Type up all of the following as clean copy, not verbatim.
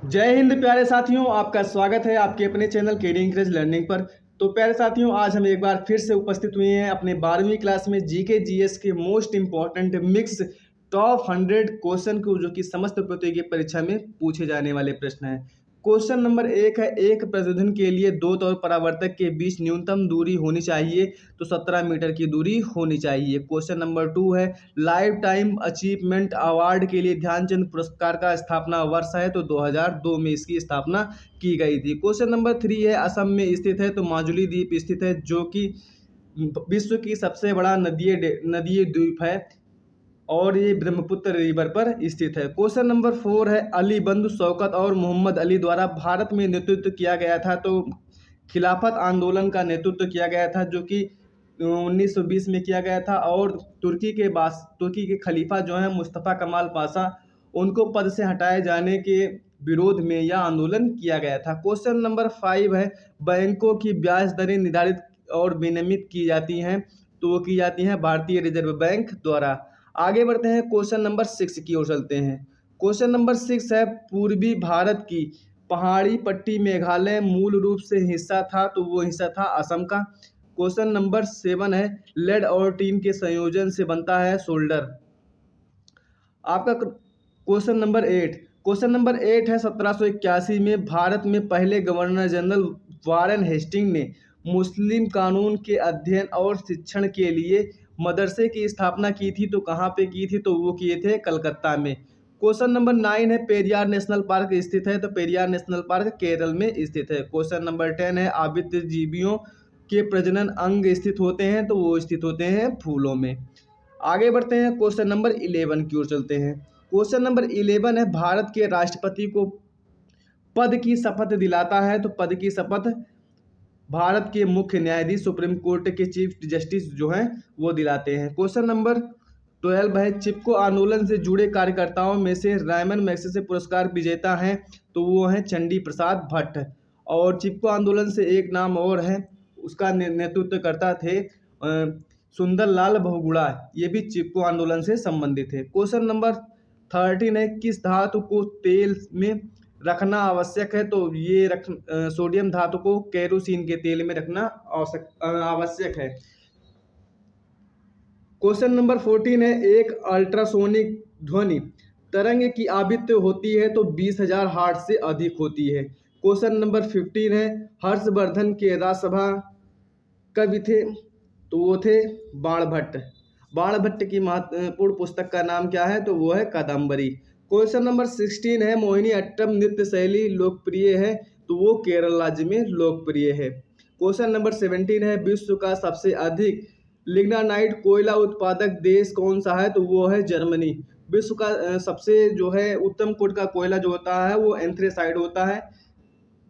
जय हिंद प्यारे साथियों, आपका स्वागत है आपके अपने चैनल केडी इंक्रेज लर्निंग पर। तो प्यारे साथियों, आज हम एक बार फिर से उपस्थित हुए हैं अपने 12वीं क्लास में जीके जीएस के most important mix top 100 question को, जो कि समस्त प्रतियोगी परीक्षा में पूछे जाने वाले प्रश्न हैं। क्वेश्चन नंबर 1 है, एक प्रतिध्वनि के लिए दो तौर परावर्तक के बीच न्यूनतम दूरी होनी चाहिए, तो 17 मीटर की दूरी होनी चाहिए। क्वेश्चन नंबर 2 है, लाइफ टाइम अचीवमेंट अवार्ड के लिए ध्यानचंद पुरस्कार का स्थापना वर्ष है, तो 2002 में इसकी स्थापना की गई थी। क्वेश्चन नंबर 3 है, असम में स्थित है, तो माजुली द्वीप स्थित है, जो कि विश्व की सबसे बड़ा नदीय द्वीप है और ये ब्रह्मपुत्र रिवर पर स्थित है। क्वेश्चन नंबर 4 है, अली बंधु शौकत और मोहम्मद अली द्वारा भारत में नेतृत्व किया गया था, तो खिलाफत आंदोलन का नेतृत्व किया गया था, जो कि 1920 में किया गया था। और तुर्की के खलीफा जो है मुस्तफ़ा कमाल पाशा, उनको पद से हटाए जाने के विरोध में यह आंदोलन किया गया था। क्वेश्चन नंबर 5 है, बैंकों की ब्याज दरें निर्धारित और विनियमित की जाती हैं, तो वो की जाती हैं भारतीय रिजर्व बैंक द्वारा। आगे बढ़ते हैं, क्वेश्चन नंबर 6 की ओर चलते हैं। क्वेश्चन नंबर 6 है, पूर्वी भारत की पहाड़ी पट्टी मेघालय मूल रूप से हिस्सा था, तो वो हिस्सा था असम का। क्वेश्चन नंबर 7 है, लेड और टीन के संयोजन से बनता है सोल्डर। आपका क्वेश्चन नंबर 8 है, 1781 में भारत में पहले गवर्नर जनरल वारेन हेस्टिंग ने मुस्लिम कानून के अध्ययन और शिक्षण के लिए मदरसे की स्थापना की थी, तो कहाँ पे की थी, तो वो किए थे कलकत्ता में। क्वेश्चन नंबर 9 है, पेरियार नेशनल पार्क स्थित है, तो पेरियार नेशनल पार्क केरल में स्थित है। क्वेश्चन नंबर 10 है, आवृत्त जीवियों के प्रजनन अंग स्थित होते हैं, तो वो स्थित होते हैं फूलों में। आगे बढ़ते हैं, क्वेश्चन नंबर 11 की ओर चलते हैं। क्वेश्चन नंबर 11 है, भारत के राष्ट्रपति को पद की शपथ दिलाता है, तो पद की शपथ भारत के मुख्य न्यायाधीश सुप्रीम कोर्ट के चीफ जस्टिस जो हैं वो दिलाते हैं। क्वेश्चन नंबर 12 है, चिपको आंदोलन से जुड़े कार्यकर्ताओं में से रायमन मैग्सेसे पुरस्कार विजेता हैं, तो वो हैं चंडी प्रसाद भट्ट। और चिपको आंदोलन से एक नाम और है, उसका नेतृत्व करता थे सुंदर लाल बहुगुणा, ये भी चिपको आंदोलन से संबंधित है। क्वेश्चन नंबर 13 है, किस धातु को तेल में रखना आवश्यक है, तो ये सोडियम धातु को केरोसिन के तेल में रखना आवश्यक है। क्वेश्चन नंबर 14 है, एक अल्ट्रासोनिक ध्वनि तरंग की आवृत्ति होती है, तो 20,000 हार्ट्ज से अधिक होती है। क्वेश्चन नंबर 15 है, हर्षवर्धन के राज्यसभा कवि थे, तो वो थे बाणभट्ट। बाणभट्ट की महत्वपूर्ण पुस्तक का नाम क्या है, तो वो है कादम्बरी। क्वेश्चन नंबर 16 है, मोहिनी अट्टम नृत्य शैली लोकप्रिय है, तो वो केरल राज्य में लोकप्रिय है। क्वेश्चन नंबर 17 है, विश्व का सबसे अधिक लिग्नानाइट कोयला उत्पादक देश कौन सा है, तो वो है जर्मनी। विश्व का सबसे जो है उत्तम कोट का कोयला जो होता है वो एंथ्रेसाइड होता है।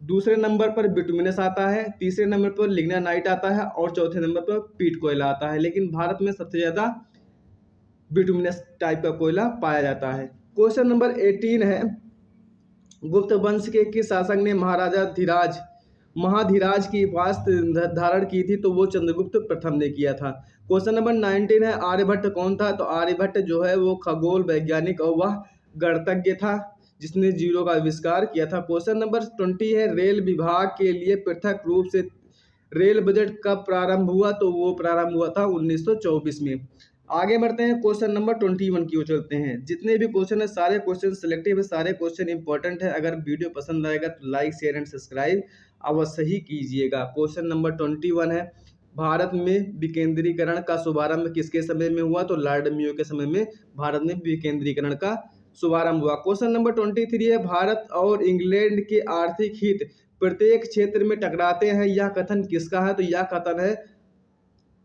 दूसरे नंबर पर बिटुमिनस आता है, तीसरे नंबर पर लिग्नानाइट आता है और चौथे नंबर पर पीट कोयला आता है। लेकिन भारत में सबसे ज़्यादा बिटुमिनस टाइप का कोयला पाया जाता है। क्वेश्चन नंबर 18 है, गुप्त वंश के किस शासक ने महाधीराज की उपाधि धारण की थी, तो वो चंद्रगुप्त प्रथम ने किया था। क्वेश्चन नंबर 19 है, आर्यभट्ट कौन था, तो आर्यभट्ट जो है वो खगोल वैज्ञानिक और वह गणितज्ञ था जिसने जीरो का आविष्कार किया था। क्वेश्चन नंबर 20 है, रेल विभाग के लिए पृथक रूप से रेल बजट कब प्रारंभ हुआ, तो वो प्रारंभ हुआ था 1924 में। आगे बढ़ते हैं, क्वेश्चन नंबर 21 की ओर चलते हैं। जितने भी क्वेश्चन है सारे क्वेश्चन सिलेक्टिव है, सारे क्वेश्चन इंपॉर्टेंट है। अगर वीडियो पसंद आएगा तो लाइक शेयर एंड सब्सक्राइब अवश्य ही कीजिएगा। क्वेश्चन नंबर 21 है, भारत में विकेंद्रीकरण का शुभारंभ किसके समय में हुआ, तो लॉर्ड मेयो के समय में भारत में विकेंद्रीकरण का शुभारंभ हुआ। क्वेश्चन नंबर 23 है, भारत और इंग्लैंड के आर्थिक हित प्रत्येक क्षेत्र में टकराते हैं, यह कथन किसका है, तो यह कथन है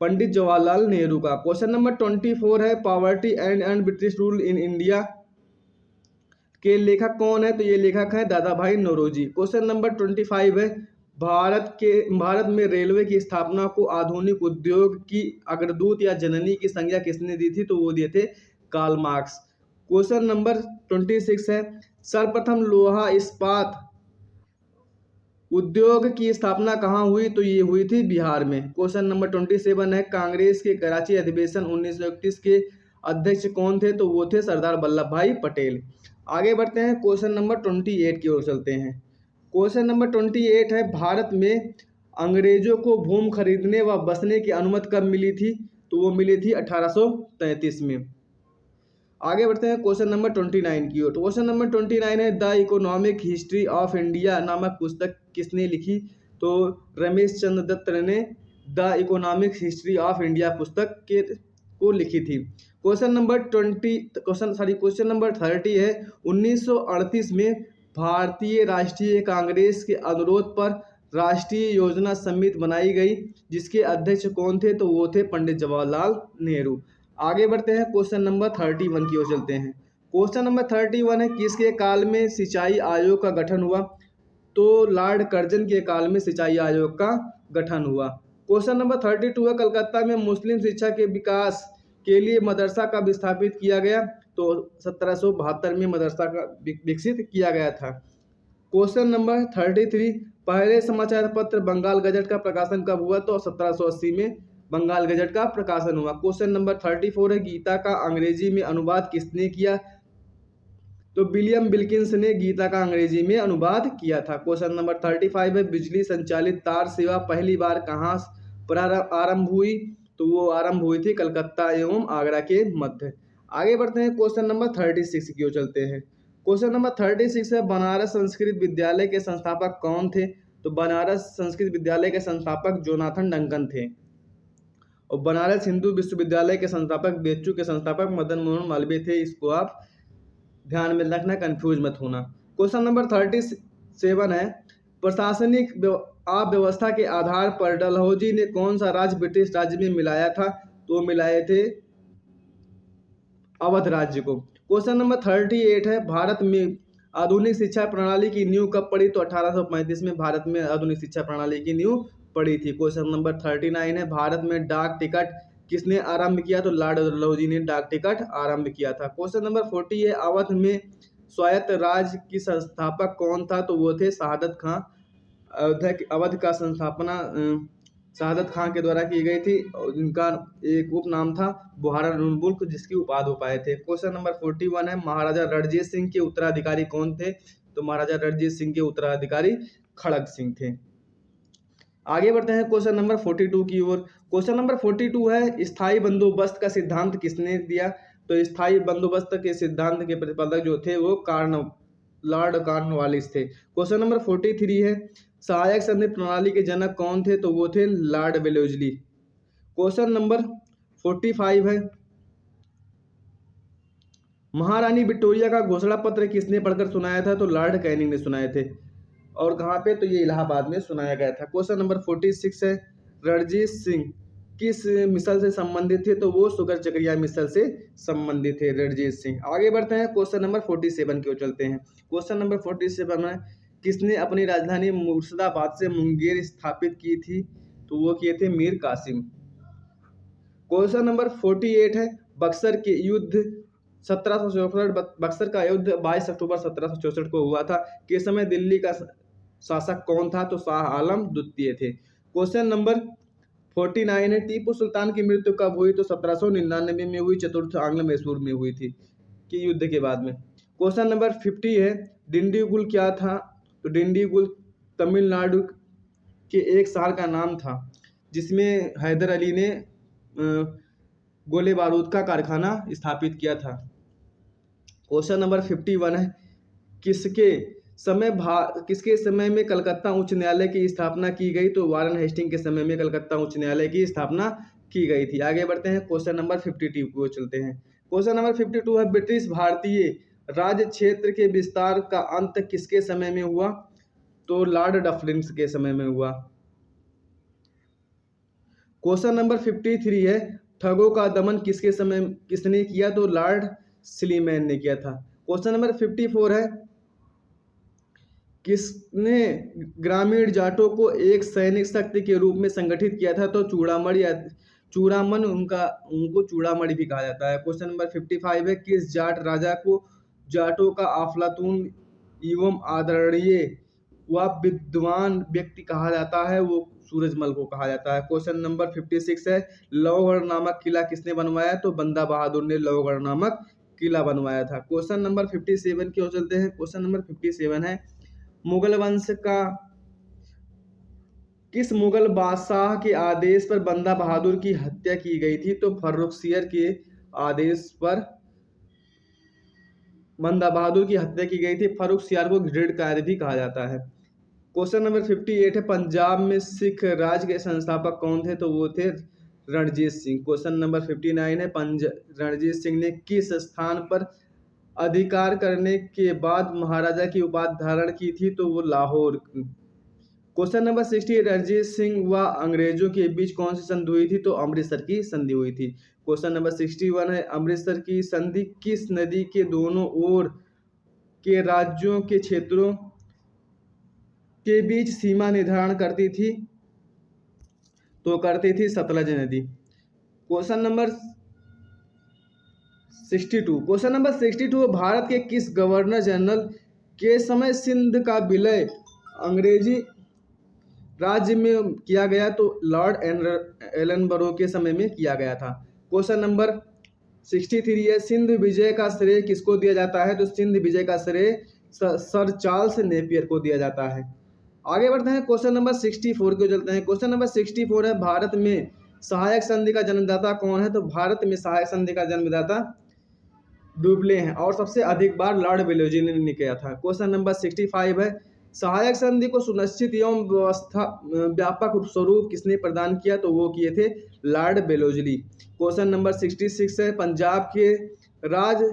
पंडित जवाहरलाल नेहरू का। क्वेश्चन नंबर 24 है, poverty and British rule in India के लेखक कौन है, तो ये लेखक है दादा भाई नौरोजी। क्वेश्चन नंबर 25 है, भारत में रेलवे की स्थापना को आधुनिक उद्योग की अग्रदूत या जननी की संज्ञा किसने दी थी, तो वो दिए थे कार्ल मार्क्स। क्वेश्चन नंबर 26 है, सर्वप्रथम लोहा इस्पात उद्योग की स्थापना कहाँ हुई, तो ये हुई थी बिहार में। क्वेश्चन नंबर 27 है, कांग्रेस के कराची अधिवेशन 1931 के अध्यक्ष कौन थे, तो वो थे सरदार वल्लभ भाई पटेल। आगे बढ़ते हैं, क्वेश्चन नंबर 28 की ओर चलते हैं। क्वेश्चन नंबर 28 है, भारत में अंग्रेजों को भूमि खरीदने व बसने की अनुमति कब मिली थी? तो वो मिली थी 1833 में। आगे बढ़ते हैं क्वेश्चन नंबर 29 की ओर। क्वेश्चन नंबर 29 है, the economic history of India नामक पुस्तक किसने लिखी? तो रमेश चंद्र दत्त ने the economic history of India पुस्तक के को लिखी थी। क्वेश्चन नंबर 30 है, 1938 में भारतीय राष्ट्रीय कांग्रेस के अनुरोध पर राष्ट्रीय योजना समिति बनाई गई, जिसके अध्यक्ष कौन थे? तो वो थे पंडित जवाहरलाल नेहरू। आगे बढ़ते हैं, क्वेश्चन नंबर 31 की ओर चलते हैं। क्वेश्चन नंबर 31 है, किसके काल में सिंचाई आयोग का गठन हुआ? तो लॉर्ड कर्जन के काल में सिंचाई आयोग का गठन हुआ। क्वेश्चन नंबर 32 है, कलकत्ता में मुस्लिम शिक्षा के विकास के लिए मदरसा कब स्थापित किया गया? तो 1772 में मदरसा का विकसित किया गया था। क्वेश्चन नंबर 33, पहले समाचार पत्र बंगाल गजट का प्रकाशन कब हुआ? तो 1780 में बंगाल गजट का प्रकाशन हुआ। क्वेश्चन नंबर 34 है, गीता का अंग्रेजी में अनुवाद किसने किया? तो विलियम विल्किंस ने गीता का अंग्रेजी में अनुवाद किया था। क्वेश्चन नंबर 35 है, बिजली संचालित तार सेवा पहली बार कहाँ आरंभ हुई? तो वो आरंभ हुई थी कलकत्ता एवं आगरा के मध्य। आगे बढ़ते हैं, क्वेश्चन नंबर 36 की ओर चलते हैं। क्वेश्चन नंबर 36 है, बनारस संस्कृत विद्यालय के संस्थापक कौन थे? तो बनारस संस्कृत विद्यालय के संस्थापक जोनाथन डंकन थे। और बनारस हिंदू विश्वविद्यालय के संस्थापक बेच्चू के संस्थापक मदन मोहन मालवीय थे। इसको आप ध्यान में रखना, कंफ्यूज मत होना। क्वेश्चन नंबर 37 है, प्रशासनिक अव्यवस्था के आधार पर डलहौजी ने कौन सा राज्य ब्रिटिश राज्य में मिलाया था? तो मिलाए थे अवध राज्य को। क्वेश्चन नंबर 38 है, भारत में आधुनिक शिक्षा प्रणाली की नींव कब पड़ी? तो 1835 में भारत में आधुनिक शिक्षा प्रणाली की नींव पड़ी थी। क्वेश्चन नंबर 39 है, भारत में डाक टिकट किसने आरंभ किया? तो लॉर्ड डलहौजी ने डाक टिकट आरंभ किया था। क्वेश्चन नंबर 40 है, अवध में स्वायत्त राज्य की संस्थापक कौन था? तो वो थे शहादत खां। अवध का संस्थापना शहादत खां के द्वारा की गई थी और इनका एक उपनाम था बुहारा मुल्क, जिसकी उपाधि हो पाए थे। क्वेश्चन नंबर 41 है, महाराजा रणजीत सिंह के उत्तराधिकारी कौन थे? तो महाराजा रणजीत सिंह के उत्तराधिकारी खड़ग सिंह थे। आगे बढ़ते हैं क्वेश्चन नंबर 42 की ओर। क्वेश्चन नंबर 42 है, स्थायी बंदोबस्त का सिद्धांत किसने दिया? तो स्थायी बंदोबस्त के सिद्धांत के प्रतिपादक जो थे वो लॉर्ड कॉर्नवालिस थे। क्वेश्चन नंबर 43 है, सहायक संधि प्रणाली के जनक कौन थे? तो वो थे लॉर्ड वेलेस्ली। क्वेश्चन नंबर 45 है, महारानी विक्टोरिया का घोषणा पत्र किसने पढ़कर सुनाया था? तो लॉर्ड कैनिंग ने सुनाए थे। और कहाँ पे? तो ये इलाहाबाद में सुनाया गया था। क्वेश्चन नंबर 46 है, रणजीत सिंह किस मिसल से संबंधित थे? तो वो शुगर चक्रिया मिसल से संबंधित थे रणजीत सिंह। आगे बढ़ते हैं, क्वेश्चन नंबर 47 की ओर चलते हैं। क्वेश्चन नंबर 47 में, किसने अपनी राजधानी मुर्शिदाबाद से मुंगेर स्थापित की थी? तो वो किए थे मीर कासिम। क्वेश्चन नंबर 48 है, बक्सर के युद्ध 1764, बक्सर का युद्ध 22 अक्टूबर 1764 को हुआ था। के समय दिल्ली का शासक कौन था? तो शाह आलम द्वितीय थे। क्वेश्चन नंबर 49 है, टीपू सुल्तान की मृत्यु कब हुई? तो 1799 में हुई, चतुर्थ आंग्ल मैसूर में हुई थी कि युद्ध के बाद में। क्वेश्चन नंबर 50 है, डिंडीगुल क्या था? तो डिंडीगुल तमिलनाडु के एक शहर का नाम था, जिसमें हैदर अली ने गोले बारूद का कारखाना स्थापित किया था। क्वेश्चन नंबर 51 है, किसके समय में कलकत्ता उच्च न्यायालय की स्थापना की गई? तो वारन हेस्टिंग के समय में कलकत्ता उच्च न्यायालय की स्थापना की गई थी। आगे बढ़ते हैं, क्वेश्चन नंबर 52 को चलते हैं। क्वेश्चन नंबर 52 है, ब्रिटिश भारतीय राज्य क्षेत्र के विस्तार का अंत किसके समय में हुआ? तो लॉर्ड डफलिन के समय में हुआ। क्वेश्चन नंबर 53 है, ठगों का दमन किसने किया? तो लॉर्ड स्लीमैन ने किया था। क्वेश्चन नंबर 54 है, किसने ग्रामीण जाटों को एक सैनिक शक्ति के रूप में संगठित किया था? तो चूड़ामन उनको चूड़ामणि भी कहा जाता है। क्वेश्चन नंबर 55 है, किस जाट राजा को जाटों का अफलातून एवं आदरणीय व विद्वान व्यक्ति कहा जाता है? वो सूरजमल को कहा जाता है। क्वेश्चन नंबर 56 है, लोहगढ़ नामक किला किसने बनवाया? तो बंदा बहादुर ने लोहगढ़ नामक किला बनवाया था। क्वेश्चन नंबर 57 की ओर चलते हैं। क्वेश्चन नंबर 57 है, मुगल वंश का किस मुगल बादशाह के आदेश पर बंदा बहादुर की हत्या की गई थी? तो फर्रुखसियर के आदेश पर बंदा बहादुर की हत्या की गई थी। फर्रुखसियार को ग्रेट कार्य भी कहा जाता है। क्वेश्चन नंबर 58 है, पंजाब में सिख राज के संस्थापक कौन थे? तो वो थे रणजीत सिंह। क्वेश्चन नंबर 59 है, रणजीत सिंह ने किस स्थान पर अधिकार करने के बाद महाराजा की उपाधि धारण की थी? तो वो लाहौर। क्वेश्चन नंबर 60, रणजीत सिंह व अंग्रेजों के बीच कौन सी संधि हुई थी? तो अमृतसर की संधि हुई थी। क्वेश्चन नंबर 61 है, अमृतसर की संधि किस नदी के दोनों ओर के राज्यों के क्षेत्रों के बीच सीमा निर्धारण करती थी? तो करती थी सतलज नदी। Question number 62, question number 62, Bharat के किस गवर्नर जनरल के समय सिंध का विलय अंग्रेजी राज्य में किया गया? तो लॉर्ड एलनबरो के समय में किया गया था। क्वेश्चन नंबर 63 है, सिंध विजय का श्रेय किसको दिया जाता है? तो सिंध विजय का श्रेय सर चार्ल्स नेपियर को दिया जाता है। आगे बढ़ते हैं, क्वेश्चन नंबर 64 को चलते हैं। क्वेश्चन नंबर 64 है, भारत में सहायक संधि का जन्मदाता कौन है? तो भारत में सहायक संधि का जन्मदाता डुप्ले हैं और सबसे अधिक बार लॉर्ड वेलोजी ने किया था। क्वेश्चन नंबर 65 है, सहायक संधि को सुनिश्चित एवं व्यवस्था व्यापक स्वरूप किसने प्रदान किया? तो वो किए थे लॉर्ड वेलोजली। क्वेश्चन नंबर 66 है, पंजाब के राज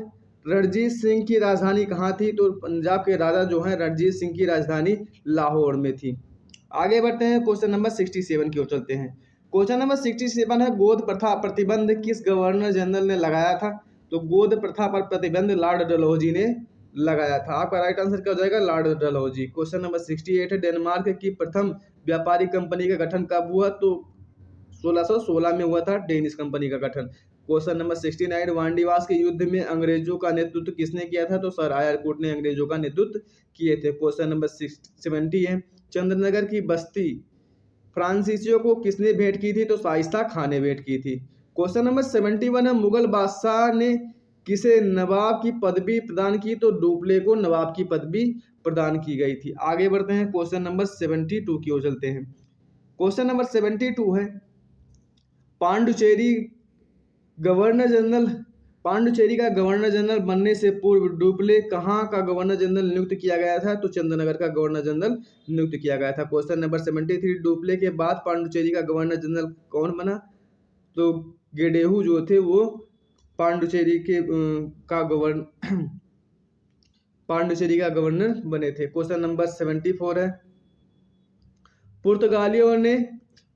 रणजीत सिंह की राजधानी कहाँ थी? तो पंजाब के राजा जो हैं रणजीत सिंह की राजधानी लाहौर में थी। आगे बढ़ते हैं, क्वेश्चन नंबर 67 की ओर चलते हैं। क्वेश्चन नंबर 67 है, गोद प्रथा प्रतिबंध किस गवर्नर जनरल ने लगाया था? तो गोद प्रथा पर प्रतिबंध लॉर्ड डलहौजी ने लगाया था। आपका राइट आंसर क्या हो जाएगा? लॉर्ड डलहौजी। क्वेश्चन नंबर 68 है, डेनमार्क की प्रथम व्यापारी कंपनी का गठन कब हुआ? तो 1616 में हुआ था डेनिश कंपनी का गठन। क्वेश्चन नंबर 69, वांडीवास के युद्ध में अंग्रेजों का नेतृत्व किसने किया था? तो सर आयरकोट ने अंग्रेजों का नेतृत्व किए थे। क्वेश्चन नंबर 70 है, चंद्रनगर की बस्ती फ्रांसीसियों को किसने भेंट की थी? तो शाइस्ता खान ने भेंट की थी। क्वेश्चन नंबर 71 है, मुगल बादशाह ने किसे नवाब की पदवी प्रदान की? तो डुप्ले को नवाब की पदवी प्रदान की गई थी। आगे बढ़ते हैं, क्वेश्चन नंबर 72 की ओर चलते हैं। क्वेश्चन नंबर 72 है, पांडुचेरी का गवर्नर जनरल बनने से पूर्व डुप्ले कहाँ का गवर्नर जनरल नियुक्त किया गया था? तो चंद्रनगर का गवर्नर जनरल नियुक्त किया गया था। क्वेश्चन नंबर 73, डुप्ले के बाद पांडुचेरी का गवर्नर जनरल कौन बना? तो गेडेहू जो थे वो पांडुचेरी का गवर्नर बने थे। क्वेश्चन नंबर 74 है, पुर्तगालियों ने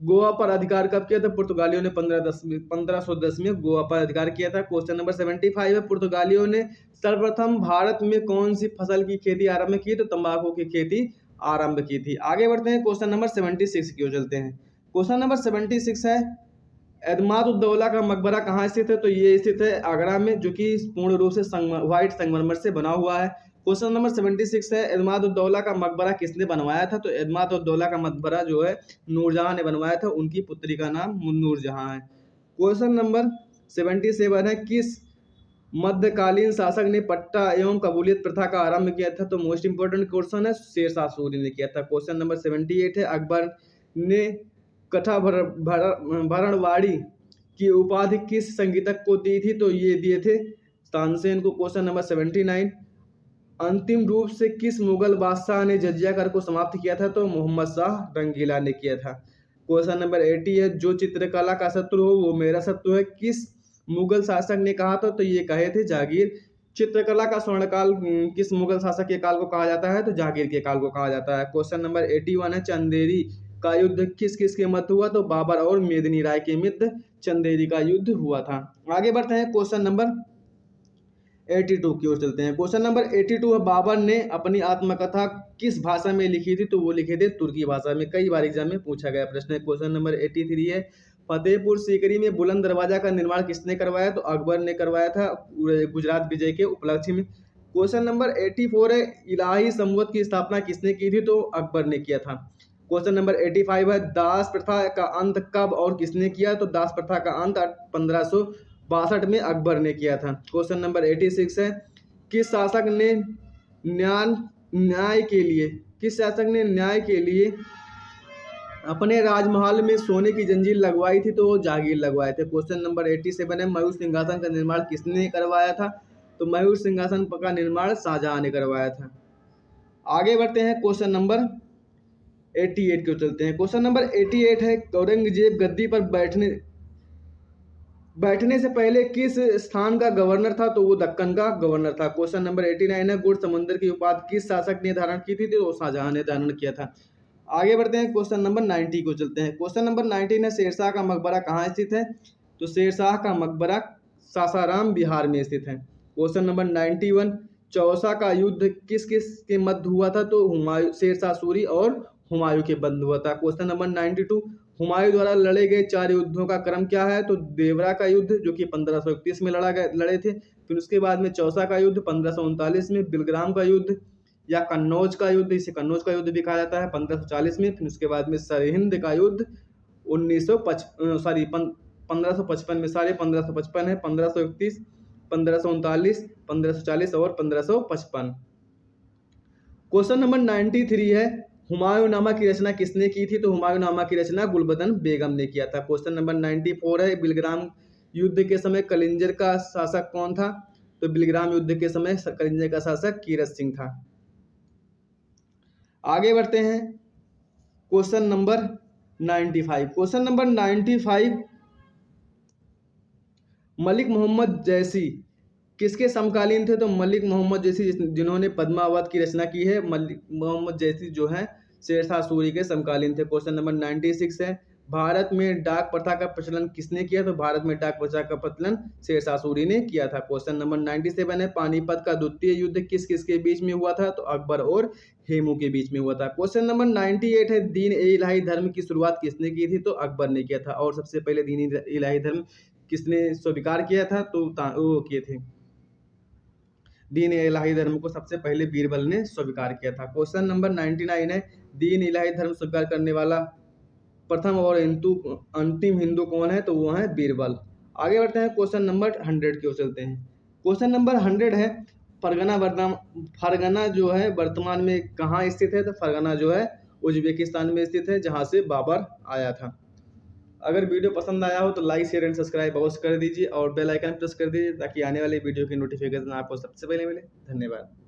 गोवा पर अधिकार कब किया था? पुर्तगालियों ने 1510 में गोवा पर अधिकार किया था। क्वेश्चन नंबर 75 है, पुर्तगालियों ने सर्वप्रथम भारत में कौन सी फसल की खेती आरंभ की? तो तंबाकू की खेती आरंभ की थी। आगे बढ़ते हैं, क्वेश्चन नंबर 76 की ओर चलते हैं। क्वेश्चन नंबर 76 है, एतमाद-उद-दौला का मकबरा कहाँ स्थित है? तो ये स्थित है आगरा में, जो कि पूर्ण रूप से व्हाइट संगमरमर से बना हुआ है। क्वेश्चन नंबर 76 है, एतमाद-उद-दौला का मकबरा किसने बनवाया था? तो एतमाद-उद-दौला का मकबरा जो है नूरजहां ने बनवाया था, उनकी पुत्री का नाम नूरजहां है। क्वेश्चन नंबर 77 है, किस मध्यकालीन शासक ने पट्टा एवं कबूलियत प्रथा का आरंभ किया था? तो मोस्ट इंपोर्टेंट क्वेश्चन है, शेरशाह सूरी ने किया था। क्वेश्चन नंबर 78 है, अकबर ने कथा भरणवाड़ी की उपाधि किस संगीतक को दी थी? तो ये दिए थे तानसेन को। क्वेश्चन नंबर 79, अंतिम रूप से किस मुगल बादशाह ने जजिया कर को समाप्त किया था? तो मोहम्मद शाह रंगीला ने किया था। क्वेश्चन नंबर 80 है, जो चित्रकला का शत्रु हो वो मेरा शत्रु है, किस मुगल शासक ने कहा था? तो ये कहे थे जागीर। चित्रकला का स्वर्णकाल किस मुगल शासक के काल को कहा जाता है? तो जागीर के काल को कहा जाता है। क्वेश्चन नंबर 81 है, चंदेरी का युद्ध किस किस के मध्य हुआ? तो बाबर और मेदिनी राय के मध्य चंदेरी का युद्ध हुआ था। आगे बढ़ते हैं, क्वेश्चन नंबर 82 की ओर चलते हैं। क्वेश्चन नंबर 82 है, बाबर ने अपनी आत्मकथा किस भाषा में लिखी थी? तो वो लिखे थे तुर्की भाषा में। कई बार एग्जाम में पूछा गया प्रश्न है। क्वेश्चन नंबर 83 है, फतेहपुर सीकरी में बुलंद दरवाजा का निर्माण किसने करवाया? तो अकबर ने करवाया था, गुजरात विजय के उपलक्ष्य में। क्वेश्चन नंबर 84 है, इलाही संवत की स्थापना किसने की थी? तो अकबर ने किया था। क्वेश्चन नंबर 85 है, दास प्रथा का अंत कब और किसने किया? तो दास प्रथा का अंत 1500 62 में अकबर ने किया था। क्वेश्चन नंबर 86 है, किस शासक ने न्याय के लिए किस शासक ने न्याय के लिए अपने राजमहल में सोने की जंजीर लगवाई थी? तो वो जहांगीर लगवाए थे। क्वेश्चन नंबर 87 है, मयूर सिंहासन का निर्माण किसने करवाया था? तो मयूर सिंहासन का निर्माण शाहजहां ने करवाया था। आगे बढ़ते हैं, क्वेश्चन नंबर 88 को चलते हैं। क्वेश्चन नंबर 88 है, औरंगजेब गद्दी पर बैठने से पहले किस स्थान का गवर्नर था? तो वो दक्कन का गवर्नर था। क्वेश्चन नंबर 89 है, गुड़ समुद्र की उपाधि किस शासक ने धारण की थी? तो वो शाहजहां ने धारण किया था। आगे बढ़ते हैं, क्वेश्चन नंबर 90 को चलते हैं। क्वेश्चन नंबर 19 है, शेरशाह का मकबरा कहाँ स्थित है? तो शेरशाह का मकबरा सासाराम बिहार में स्थित है। क्वेश्चन नंबर 91, चौसा का युद्ध किस किस के मध्य हुआ था? तो हुमायूं, शेरशाह सूरी और हुमायूं के मध्य हुआ था। क्वेश्चन नंबर 92, हुमायूं द्वारा लड़े गए 4 युद्धों का क्रम क्या है? तो देवरा का युद्ध जो कि 1531 में लड़े थे, फिर उसके बाद में चौसा का युद्ध 1539 में, बिलग्राम का युद्ध या कन्नौज का युद्ध, इसे कन्नौज का युद्ध भी कहा जाता है, 1540 में, फिर उसके बाद में सरहिंद का युद्ध 1555 में, सारे 1555 है, 1531, 1539, 1540 और 1555। क्वेश्चन नंबर 93 है, हुमायूंनामा की रचना किसने की थी? तो हुमायूंनामा की रचना गुलबदन बेगम ने किया था। क्वेश्चन नंबर 94 है, बिलग्राम युद्ध के समय कलिंजर का शासक कौन था? तो बिलग्राम युद्ध के समय कलिंजर का शासक कीरत सिंह था। आगे बढ़ते हैं, question number 95। Question number 95, Malik Muhammad Jayasi किसके समकालीन थे? तो मलिक मोहम्मद जैसी जिन्होंने पद्मावत की रचना की है, मलिक मोहम्मद जैसी जो है शेरशाह सूरी के समकालीन थे। क्वेश्चन नंबर 96 है, भारत में डाक प्रथा का प्रचलन किसने किया? तो भारत में डाक प्रथा का प्रचलन शेरशाह सूरी ने किया था। क्वेश्चन नंबर 97 है, पानीपत का द्वितीय युद्ध किस किस के बीच में हुआ था? तो अकबर और हेमू के बीच में हुआ था। क्वेश्चन नंबर 98 है, दीन ए इलाही धर्म की शुरुआत किसने की थी? तो अकबर ने किया था। और सबसे पहले दीन इलाही धर्म किसने स्वीकार किया था? तो वो किए थे, दीन इलाही धर्म को सबसे पहले बीरबल ने स्वीकार किया था। क्वेश्चन नंबर 99 है, दीन इलाही धर्म स्वीकार करने वाला प्रथम और अंतिम हिंदू कौन है? तो वो है बीरबल। आगे बढ़ते हैं, क्वेश्चन नंबर 100 की ओर चलते हैं। क्वेश्चन नंबर 100 है, फरगना जो है वर्तमान में कहाँ स्थित है? तो फरगना जो है उज्बेकिस्तान में स्थित है, जहाँ से बाबर आया था। अगर वीडियो पसंद आया हो तो लाइक शेयर एंड सब्सक्राइब अवश्य कर दीजिए और बेल आइकन प्रेस कर दीजिए ताकि आने वाले वीडियो की नोटिफिकेशन आपको सबसे पहले मिले। धन्यवाद।